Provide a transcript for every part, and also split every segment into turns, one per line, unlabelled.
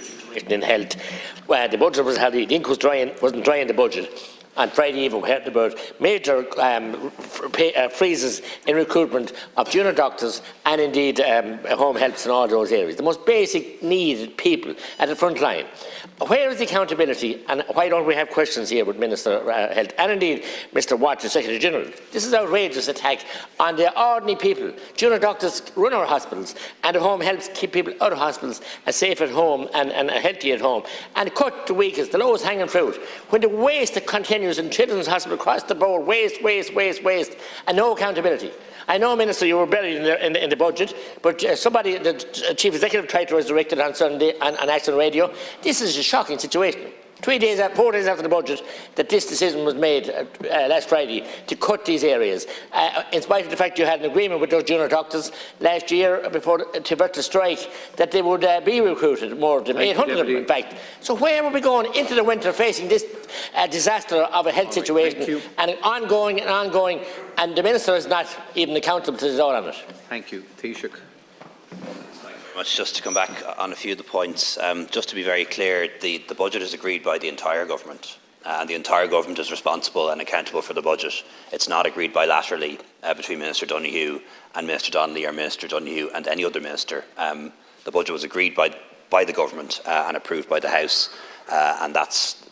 situation in health. Well, the budget was held, the ink wasn't dry in the budget. On Friday evening, we heard about major freezes in recruitment of junior doctors and indeed home health in all those areas. The most basic needed people at the front line. Where is the accountability, and why don't we have questions here with Minister Health and indeed Mr Watt, the Secretary General? This is an outrageous attack on the ordinary people. Junior doctors run our hospitals, and the home helps keep people out of hospitals and safe at home and healthy at home. And cut the weakest, the lowest hanging fruit. When the waste that continues in children's hospital across the board, waste, and no accountability. I know, Minister, you were buried in the budget, but somebody, the Chief Executive, tried to resurrect it on Sunday on Action Radio. This is a shocking situation. 4 days after the budget, that this decision was made last Friday to cut these areas, in spite of the fact you had an agreement with those junior doctors last year before to avert the strike that they would be recruited, more than 800 of them, in fact. So where are we going into the winter facing this disaster of a health situation and ongoing, and the Minister is not even accountable to his own on it?
Thank you. Taoiseach.
Just to come back on a few of the points, just to be very clear, the budget is agreed by the entire government, and the entire government is responsible and accountable for the budget. It's not agreed bilaterally between Minister Donoghue and Minister Donnelly, or Minister Donoghue and any other minister. The budget was agreed by the government and approved by the House, and that's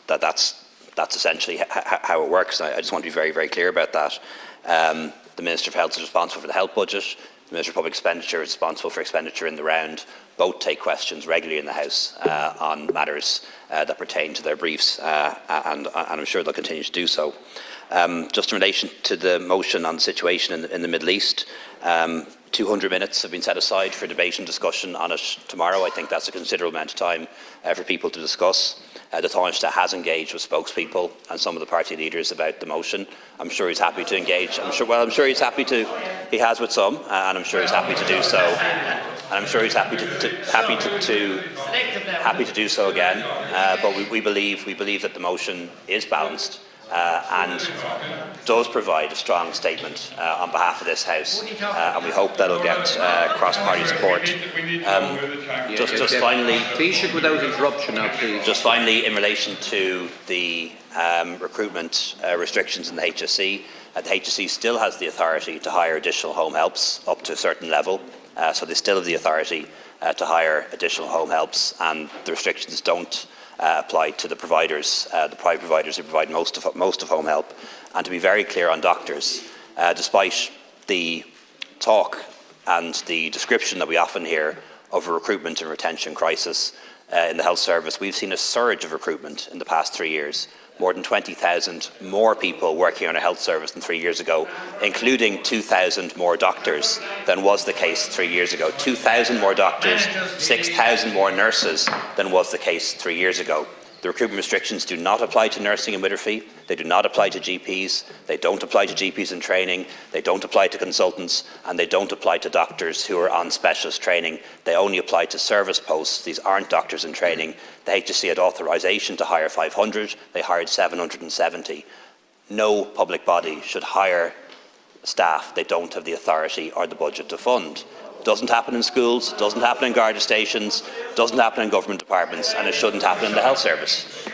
essentially how it works. I just want to be very, very clear about that. The Minister of Health is responsible for the health budget. The Minister of Public Expenditure is responsible for expenditure in the round. Both take questions regularly in the House on matters that pertain to their briefs, and I'm sure they'll continue to do so. Just in relation to the motion on the situation in the Middle East, 200 minutes have been set aside for debate and discussion on it tomorrow. I think that's a considerable amount of time for people to discuss. The Taoiseach has engaged with spokespeople and some of the party leaders about the motion. I'm sure he's happy to engage. I'm sure he's happy to. He has with some, and I'm sure he's happy to do so. And I'm sure he's happy to do so again. But we believe that the motion is balanced and does provide a strong statement on behalf of this House, and we hope that will get cross-party support. Just finally,
without interruption now, please.
Just finally, in relation to the recruitment restrictions in the HSE, the HSE still has the authority to hire additional home helps up to a certain level, so they still have the authority to hire additional home helps, and the restrictions don't apply to the providers, the private providers who provide most of home help. And to be very clear on doctors, despite the talk and the description that we often hear of a recruitment and retention crisis in the health service, we've seen a surge of recruitment in the past 3 years. More than 20,000 more people working on a health service than 3 years ago, including 2,000 more doctors than was the case 3 years ago. 2,000 more doctors, 6,000 more nurses than was the case 3 years ago. The recruitment restrictions do not apply to nursing and midwifery. They do not apply to GPs. They don't apply to GPs in training. They don't apply to consultants, and they don't apply to doctors who are on specialist training. They only apply to service posts. These aren't doctors in training. The HSE had authorisation to hire 500. They hired 770. No public body should hire staff they don't have the authority or the budget to fund. Doesn't happen in schools, doesn't happen in Garda stations, doesn't happen in government departments, and it shouldn't happen in the health service.